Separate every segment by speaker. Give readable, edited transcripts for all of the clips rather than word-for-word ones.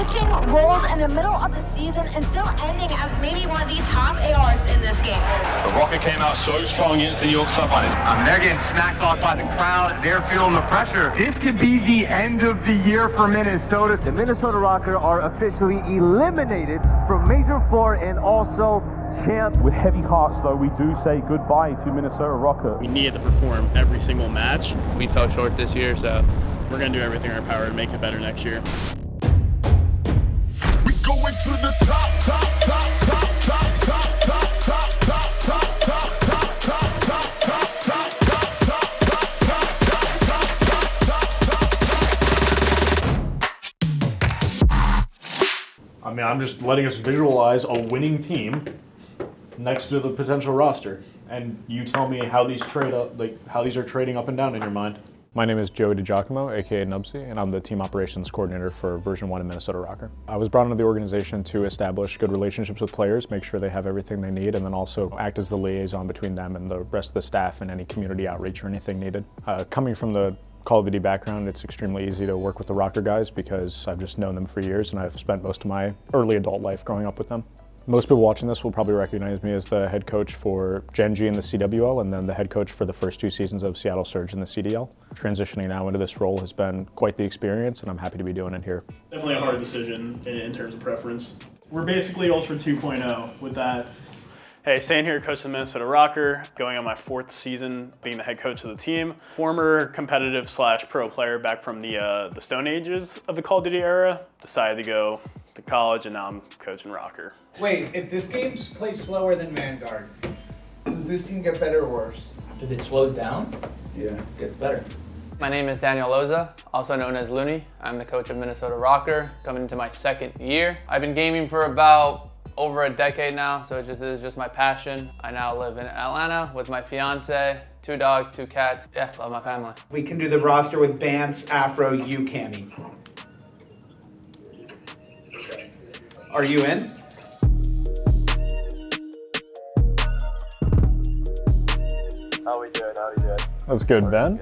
Speaker 1: switching roles in the middle of the season and still ending as maybe one of the top ARs in this game.
Speaker 2: The RØKKR came out so strong against the New York sub-finals.
Speaker 3: They're getting snacked off by the crowd. They're feeling the pressure. This could be the end of the year for Minnesota.
Speaker 4: The Minnesota RØKKR are officially eliminated from Major 4 and also champs.
Speaker 5: With heavy hearts, though, we do say goodbye to Minnesota RØKKR.
Speaker 6: We needed to perform every single match.
Speaker 7: We fell short this year, so
Speaker 6: we're going to do everything in our power to make it better next year.
Speaker 8: We going to the top, top, top, top, top, top, top, top, top, top, top, top, top, top, top, top,
Speaker 5: I mean, I'm just letting us visualize a winning team next to the potential roster, and you tell me how these how these are trading up and down in your mind.
Speaker 9: My name is Joey DiGiacomo, aka Nubsy, and I'm the team operations coordinator for version 1 of Minnesota RØKKR. I was brought into the organization to establish good relationships with players, make sure they have everything they need, and then also act as the liaison between them and the rest of the staff and any community outreach or anything needed. Coming from the Call of Duty background, it's extremely easy to work with the RØKKR guys because I've just known them for years and I've spent most of my early adult life growing up with them. Most people watching this will probably recognize me as the head coach for Gen G in the CWL and then the head coach for the first 2 seasons of Seattle Surge in the CDL. Transitioning now into this role has been quite the experience and I'm happy to be doing it here.
Speaker 6: Definitely a hard decision in terms of preference. We're basically Ultra 2.0 with that. Hey, staying here coaching the Minnesota RØKKR, going on my 4th season being the head coach of the team. Former competitive / pro player back from the Stone Ages of the Call of Duty era. Decided to go to college and now I'm coaching RØKKR.
Speaker 10: Wait, if this game plays slower than Vanguard, does this team get better or worse?
Speaker 11: If it slows down,
Speaker 10: yeah,
Speaker 11: it gets better. My name is Daniel Loza, also known as Looney. I'm the coach of Minnesota RØKKR, coming into my 2nd year. I've been gaming for about over a decade now, so it is just my passion. I now live in Atlanta with my fiance, 2 dogs, 2 cats. Yeah, love my family.
Speaker 10: We can do the roster with Bance, Afro, you, Cammy. Are you in?
Speaker 12: How we doing?
Speaker 9: That's good, Ben.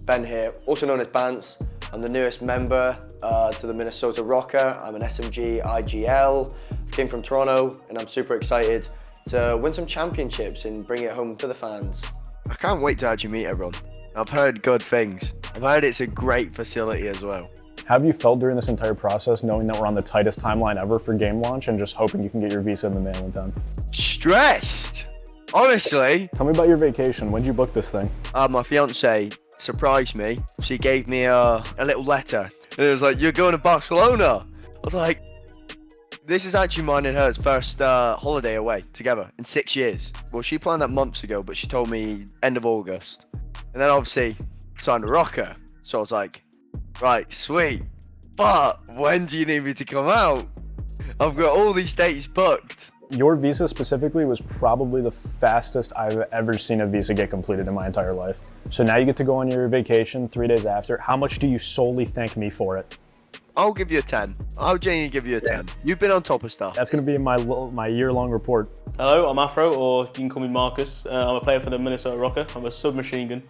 Speaker 12: Ben here, also known as Bance. I'm the newest member to the Minnesota RØKKR. I'm an SMG IGL. Came from Toronto and I'm super excited to win some championships and bring it home to the fans. I can't wait to actually meet everyone. I've heard good things. I've heard it's a great facility as well.
Speaker 9: How have you felt during this entire process knowing that we're on the tightest timeline ever for game launch and just hoping you can get your visa in the mail in time?
Speaker 12: Stressed, honestly.
Speaker 9: Tell me about your vacation. When did you book this thing?
Speaker 12: My fiance surprised me. She gave me a little letter. And it was like, you're going to Barcelona. I was like, this is actually mine and hers first holiday away together in 6 years. Well, she planned that months ago, but she told me end of August. And then obviously signed a RØKKR. So I was like, right, sweet. But when do you need me to come out? I've got all these dates booked.
Speaker 9: Your visa specifically was probably the fastest I've ever seen a visa get completed in my entire life. So now you get to go on your vacation 3 days after. How much do you solely thank me for it?
Speaker 12: I'll give you a 10. I'll genuinely give you a 10. You've been on top of stuff.
Speaker 9: That's going to be in my year-long report.
Speaker 13: Hello, I'm Afro, or you can call me Marcus. I'm a player for the Minnesota RØKKR. I'm a submachine gun.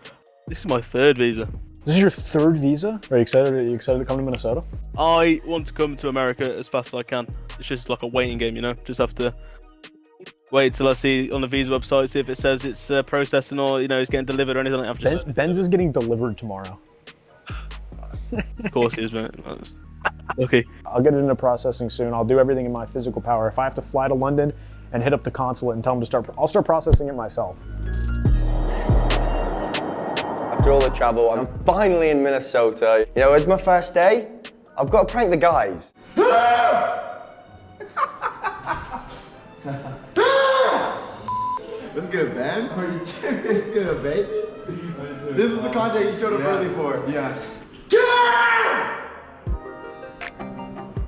Speaker 13: This is my 3rd visa.
Speaker 9: This is your 3rd visa? Are you excited? Are you excited to come to Minnesota?
Speaker 13: I want to come to America as fast as I can. It's just like a waiting game, you know? Just have to wait till I see on the visa website, see if it says it's processing or, you know, it's getting delivered or anything like that.
Speaker 9: Ben's is getting delivered tomorrow.
Speaker 13: Of course it is, mate. Okay.
Speaker 9: I'll get it into processing soon. I'll do everything in my physical power. If I have to fly to London and hit up the consulate and tell them to start, I'll start processing it myself.
Speaker 12: After all the travel, I'm finally in Minnesota. You know, it's my first day. I've got to prank the guys.
Speaker 10: What's good, man? How are you doing? What's good, baby? This is the content you showed up early for. Yes.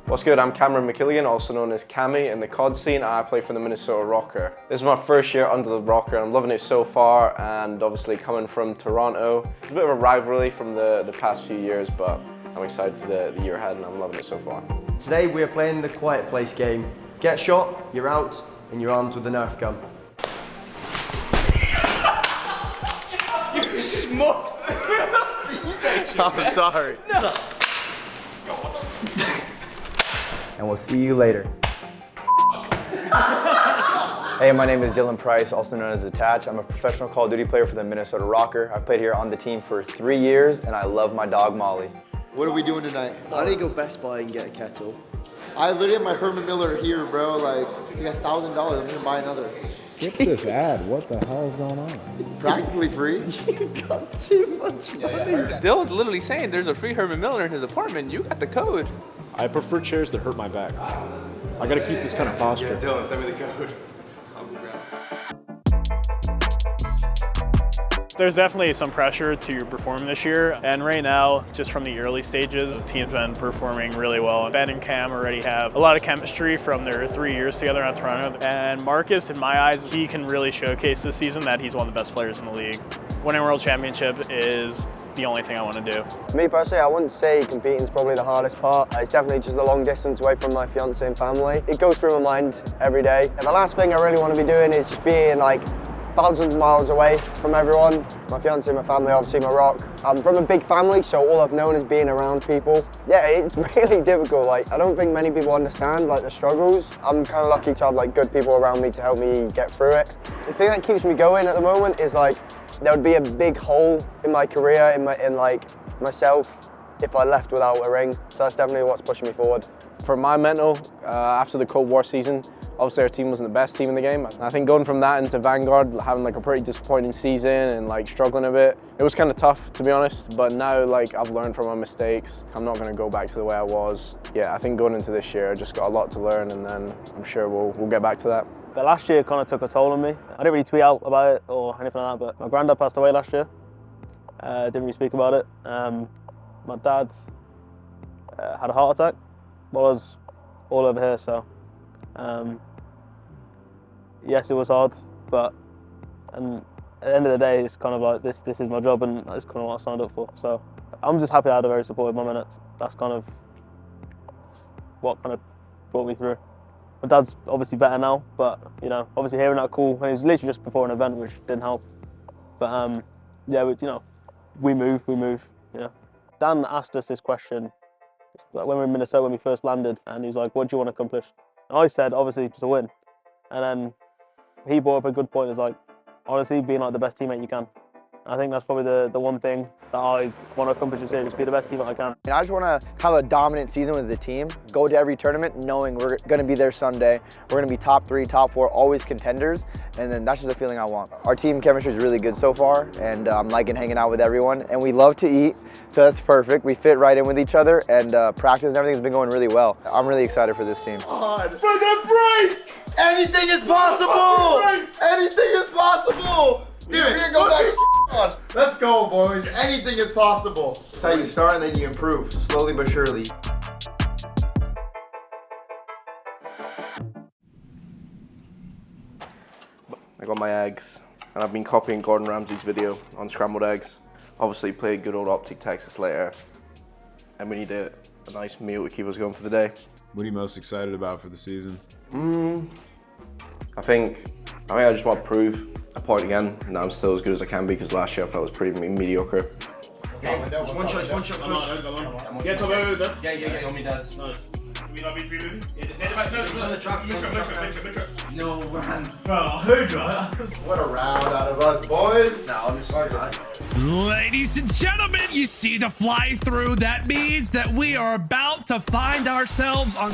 Speaker 12: What's good? I'm Cameron McKilligan, also known as Cammy in the COD scene, and I play for the Minnesota RØKKR. This is my first year under the RØKKR, and I'm loving it so far, and obviously coming from Toronto. It's a bit of a rivalry from the past few years, but I'm excited for the year ahead, and I'm loving it so far. Today we are playing the Quiet Place game. Get shot, you're out, and you're armed with a Nerf gun.
Speaker 8: You smoked
Speaker 12: I'm sorry.
Speaker 8: No.
Speaker 10: and we'll see you later.
Speaker 14: Hey, my name is Dylan Price, also known as Attach. I'm a professional Call of Duty player for the Minnesota RØKKR. I've played here on the team for 3 years, and I love my dog, Molly.
Speaker 10: What are we doing tonight?
Speaker 12: I need to go Best Buy and get a kettle.
Speaker 10: I literally have my Herman Miller here, bro. Like, it's like $1,000. I'm gonna buy another.
Speaker 9: Skip this ad. What the hell is going on?
Speaker 10: Practically free.
Speaker 12: You got too much money.
Speaker 7: Dylan's literally saying there's a free Herman Miller in his apartment. You got the code.
Speaker 9: I prefer chairs that hurt my back. I gotta keep this kind of posture.
Speaker 8: Yeah, Dylan, send me the code.
Speaker 6: There's definitely some pressure to perform this year, and right now, just from the early stages, the team's been performing really well. Ben and Cam already have a lot of chemistry from their 3 years together at Toronto, and Marcus, in my eyes, he can really showcase this season that he's one of the best players in the league. Winning a world championship is the only thing I want to do.
Speaker 14: Me personally, I wouldn't say competing is probably the hardest part. It's definitely just the long distance away from my fiance and family. It goes through my mind every day. And the last thing I really want to be doing is just being like thousands of miles away from everyone. My fiance and my family, obviously my rock. I'm from a big family, so all I've known is being around people. Yeah, it's really difficult. Like, I don't think many people understand like the struggles. I'm kind of lucky to have like good people around me to help me get through it. The thing that keeps me going at the moment is like, there would be a big hole in my career, in myself, if I left without a ring. So that's definitely what's pushing me forward.
Speaker 15: For my mental, after the Cold War season, obviously our team wasn't the best team in the game. I think going from that into Vanguard, having like a pretty disappointing season and like struggling a bit, it was kind of tough to be honest. But now like I've learned from my mistakes. I'm not going to go back to the way I was. Yeah, I think going into this year, I just got a lot to learn, and then I'm sure we'll get back to that.
Speaker 13: The last year kind of took a toll on me. I didn't really tweet out about it or anything like that, but my granddad passed away last year. Didn't really speak about it. My dad had a heart attack while I was all over here, so yes, it was hard, but at the end of the day, it's kind of like this is my job, and that's kind of what I signed up for. So I'm just happy I had a very supportive mum in it. That's kind of what kind of brought me through. My dad's obviously better now, but you know, obviously hearing that call, and it was literally just before an event, which didn't help. But yeah, we move. Yeah. Dan asked us this question when we were in Minnesota when we first landed, and he was like, "What do you want to accomplish?" And I said, "Obviously, just a win." And then he brought up a good point. Is like, honestly, being like the best teammate you can. I think that's probably the one thing that I want to accomplish this year, just be the best teammate I can.
Speaker 14: And I just want to have a dominant season with the team, go to every tournament knowing we're going to be there Sunday. We're going to be top 3, top 4, always contenders, and then that's just the feeling I want. Our team chemistry is really good so far, and I'm liking hanging out with everyone, and we love to eat, so that's perfect. We fit right in with each other, and practice and everything's been going really well. I'm really excited for this team.
Speaker 10: For the break! Anything is possible! Anything is possible! Dude, we can go back on. Let's go, boys. Anything is possible. That's how you start and then you improve, slowly but surely.
Speaker 16: I got my eggs, and I've been copying Gordon Ramsay's video on scrambled eggs. Obviously play good old OpTic Texas later, and we need a nice meal to keep us going for the day.
Speaker 17: What are you most excited about for the season?
Speaker 16: I think I just want to prove a point again that I'm still as good as I can be, because last year I felt it was pretty mediocre.
Speaker 8: One shot, push.
Speaker 5: Yeah,
Speaker 8: on me, Dad.
Speaker 5: Nice.
Speaker 8: No, man.
Speaker 10: What a round out of us, boys.
Speaker 8: No, I'm just
Speaker 18: Ladies and gentlemen, you see the fly through. That means that we are about to find ourselves on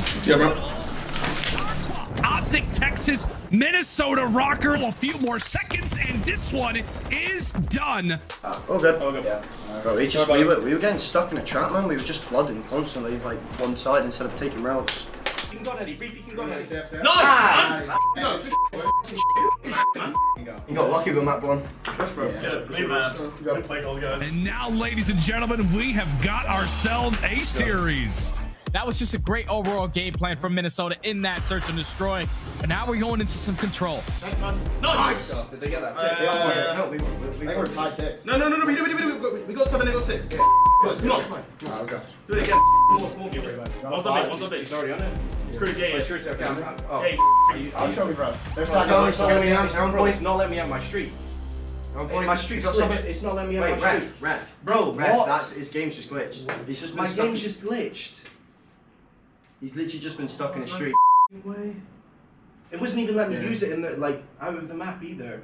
Speaker 18: OpTic Texas, Minnesota RØKKR. A few more seconds, and this one is done.
Speaker 19: Oh, good. Yeah. Bro, we were getting stuck in a trap, man. We were just flooding constantly, like one side instead of taking routes.
Speaker 8: You can go, Eddie. You can go, Eddie.
Speaker 5: Nice!
Speaker 19: You got lucky with that one.
Speaker 18: And now, ladies and gentlemen, we have got ourselves a series.
Speaker 20: That was just a great overall game plan from Minnesota in that search and destroy. And now we're going into some control.
Speaker 5: Nice!
Speaker 8: Did they get that?
Speaker 10: No, we were 5-6.
Speaker 5: No. We got 7, they got 6. Yeah. Come on.
Speaker 10: Okay.
Speaker 5: Do it again. More. One's on bait.
Speaker 16: He's already on it.
Speaker 5: Screw the game.
Speaker 16: Hey,
Speaker 10: I'll show you, bro.
Speaker 16: It's not letting me have my streak.
Speaker 19: My streak's glitched. It's not letting me have my streak. Ref. Bro, his game's just glitched.
Speaker 16: My game's just glitched.
Speaker 19: He's literally just been stuck in a street. Way. It wasn't even letting me use it in the out of the map either.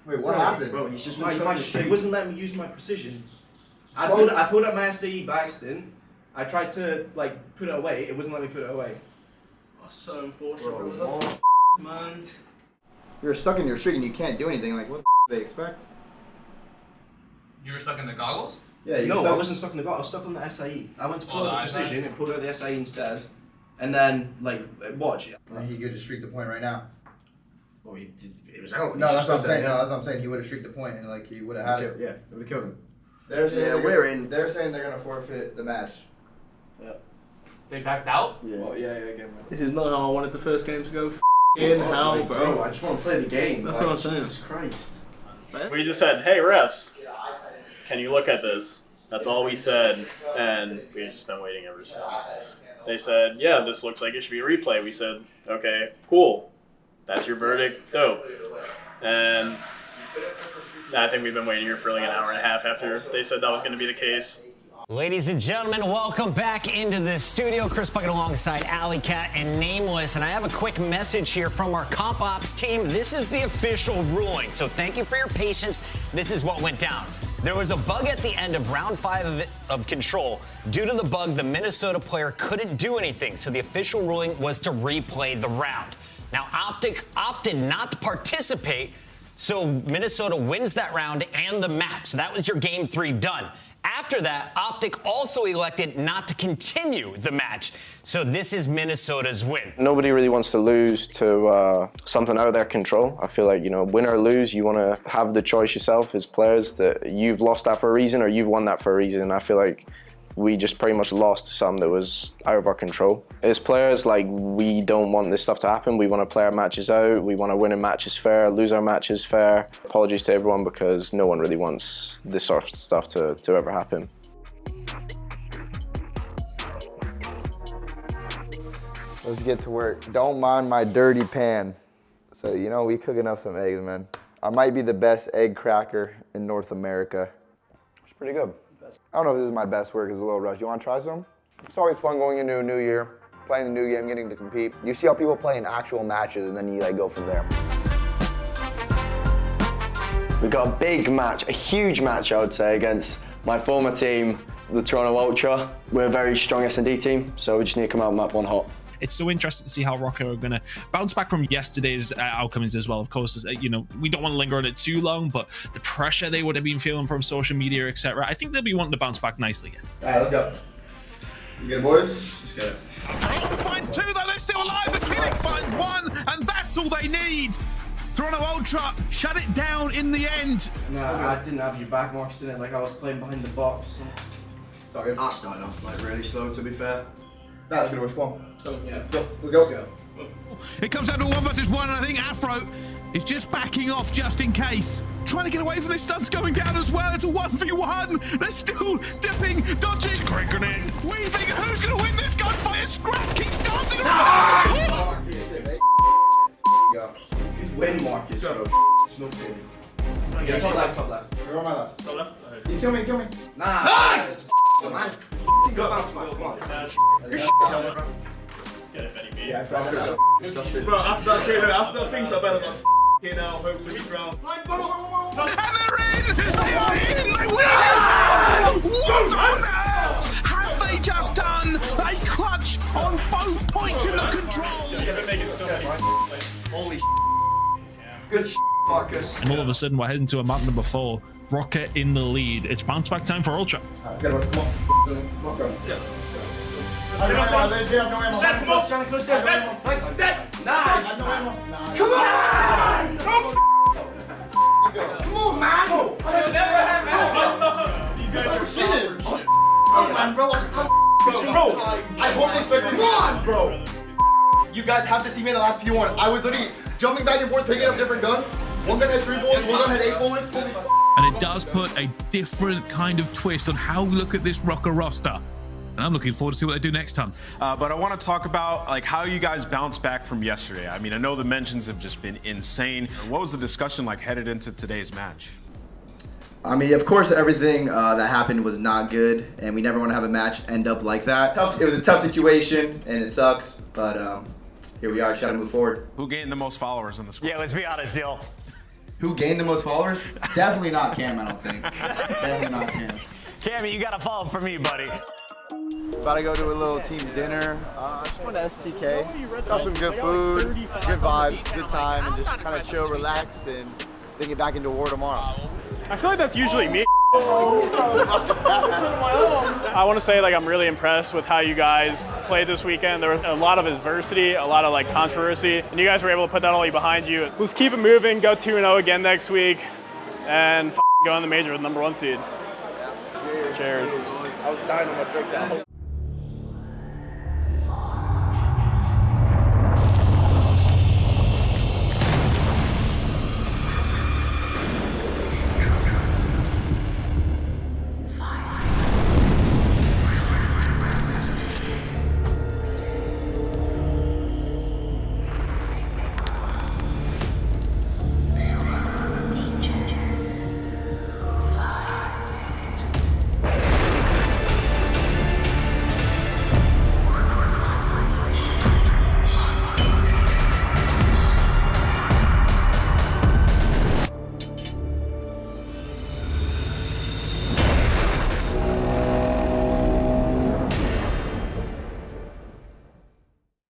Speaker 10: Wait, what happened?
Speaker 19: Bro, he's just it wasn't letting me use my precision. I pulled up my SAE by accident. I tried to put it away. It wasn't letting me put it away.
Speaker 6: Oh, so unfortunate.
Speaker 19: Bro, man.
Speaker 10: You're stuck in your street and you can't do anything. Like, what do they expect?
Speaker 11: You were stuck in the goggles?
Speaker 10: Yeah,
Speaker 19: No, I wasn't stuck in the goggles. I was stuck on the SAE. I went to pull out the precision and pulled out the SAE instead. And then, watch it.
Speaker 10: He could just streak the point right now.
Speaker 19: Well, it was out.
Speaker 10: No, that's what I'm saying. No, that's what I'm saying. He would have streaked the point and he would have had it.
Speaker 19: Yeah, it would have killed him.
Speaker 10: They're saying
Speaker 19: They're
Speaker 10: saying they're gonna forfeit the match.
Speaker 19: Yeah.
Speaker 11: They backed out?
Speaker 19: Yeah. Well, yeah, again, man.
Speaker 6: This is not how I wanted the first game to go. In hell, bro.
Speaker 19: I just want to play the game.
Speaker 6: That's what I'm saying.
Speaker 19: Jesus Christ.
Speaker 6: We just said, hey, refs, can you look at this? That's all we said, and we've just been waiting ever since. They said, yeah, this looks like it should be a replay. We said, okay, cool. That's your verdict. Dope. And I think we've been waiting here for an hour and a half after they said that was going to be the case.
Speaker 21: Ladies and gentlemen, welcome back into the studio. Chris Bucket alongside Alley Cat and Nameless. And I have a quick message here from our Comp Ops team. This is the official ruling, so thank you for your patience. This is what went down. There was a bug at the end of round 5 of Control. Due to the bug, the Minnesota player couldn't do anything, so the official ruling was to replay the round. Now, OpTic opted not to participate, so Minnesota wins that round and the map. So that was your Game 3 done. After that, OpTic also elected not to continue the match. So this is Minnesota's win.
Speaker 12: Nobody really wants to lose to something out of their control. I feel like, win or lose, you want to have the choice yourself as players that you've lost that for a reason or you've won that for a reason. I feel like we just pretty much lost to something that was out of our control. As players, we don't want this stuff to happen. We want to play our matches out. We want to win our matches fair, lose our matches fair. Apologies to everyone because no one really wants this sort of stuff to ever happen.
Speaker 10: Let's get to work. Don't mind my dirty pan. So, we cooking up some eggs, man. I might be the best egg cracker in North America. It's pretty good. I don't know if this is my best work, it's a little rush. You want to try some? It's always fun going into a new year, playing the new game, getting to compete. You see how people play in actual matches and then you go from there.
Speaker 12: We got a big match, a huge match I would say, against my former team, the Toronto Ultra. We're a very strong S&D team, so we just need to come out map 1 hot.
Speaker 18: It's so interesting to see how RØKKR are going to bounce back from yesterday's outcomes as well. Of course, we don't want to linger on it too long, but the pressure they would have been feeling from social media, etc. I think they'll be wanting to bounce back nicely again.
Speaker 10: All right, let's go. You get it, boys? Let's go.
Speaker 18: Toronto finds 2, though. They're still alive. The Phoenix finds 1, and that's all they need. Toronto Ultra shut it down in the end.
Speaker 19: No, I didn't have your back marks in it. I was playing behind the box.
Speaker 10: Sorry.
Speaker 19: I started off really slow, to be fair.
Speaker 10: That's good, come on.
Speaker 19: Yeah.
Speaker 10: Let's go. Let's go.
Speaker 18: It comes down to 1 versus 1, and I think Afro is just backing off just in case. Trying to get away from this, stun's going down as well. It's a 1v1. They're still dipping, dodging. It's a great grenade. Weaving, and who's going to win this gunfire? Scrap keeps dancing around.
Speaker 19: Win, Marcus, bro. Smoking. Yeah, top left.
Speaker 10: You're on my left.
Speaker 6: Top left?
Speaker 10: He's killing me.
Speaker 19: Nice! Go, man. Go bounce, man.
Speaker 6: Get it, Benny B.
Speaker 10: Yeah,
Speaker 6: Bro, after that things are better than hopefully we drown.
Speaker 18: And they're in! They are in! They win it! What on earth have they just done? They clutch on both points in the control!
Speaker 19: Holy good Marcus.
Speaker 18: And all of a sudden we're heading to a map number 4. RØKKR in the lead. It's bounce back time for Ultra.
Speaker 10: Let's get it, come on. Come on. Yeah.
Speaker 19: Come on! Come on, man!
Speaker 6: These guys are
Speaker 19: shitting! Oh, man, bro,
Speaker 10: I hope they expect me. Come on, bro! You guys have to see me in the last P1. I was literally jumping back and forth, picking up different guns. One gun had 3 bullets, one gun had 8 bullets.
Speaker 18: And it does put a different kind of twist on how we look at this RØKKR roster. And I'm looking forward to see what they do next time.
Speaker 22: But I want to talk about how you guys bounced back from yesterday. I mean, I know the mentions have just been insane. What was the discussion like headed into today's match?
Speaker 10: I mean, of course, everything that happened was not good, and we never want to have a match end up like that. It was a tough situation, and it sucks, but here we are. Just got to move forward.
Speaker 22: Who gained the most followers on the squad?
Speaker 21: Yeah, let's be honest, Dill.
Speaker 10: Who gained the most followers? Definitely not Cam, I don't think. Definitely not Cam.
Speaker 21: Cammy, you got to follow from me, buddy.
Speaker 10: About to go to a little team dinner. Just went to STK. Got some good food, good vibes, good time, and just kind of chill, relax, and then get back into war tomorrow.
Speaker 6: I feel like that's usually me. I want to say like I'm really impressed with how you guys played this weekend. There was a lot of adversity, a lot of like controversy, and you guys were able to put that all behind you. Let's keep it moving, go 2-0 again next week, and go in the major with #1 seed. Cheers.
Speaker 10: I was dying on my drink down.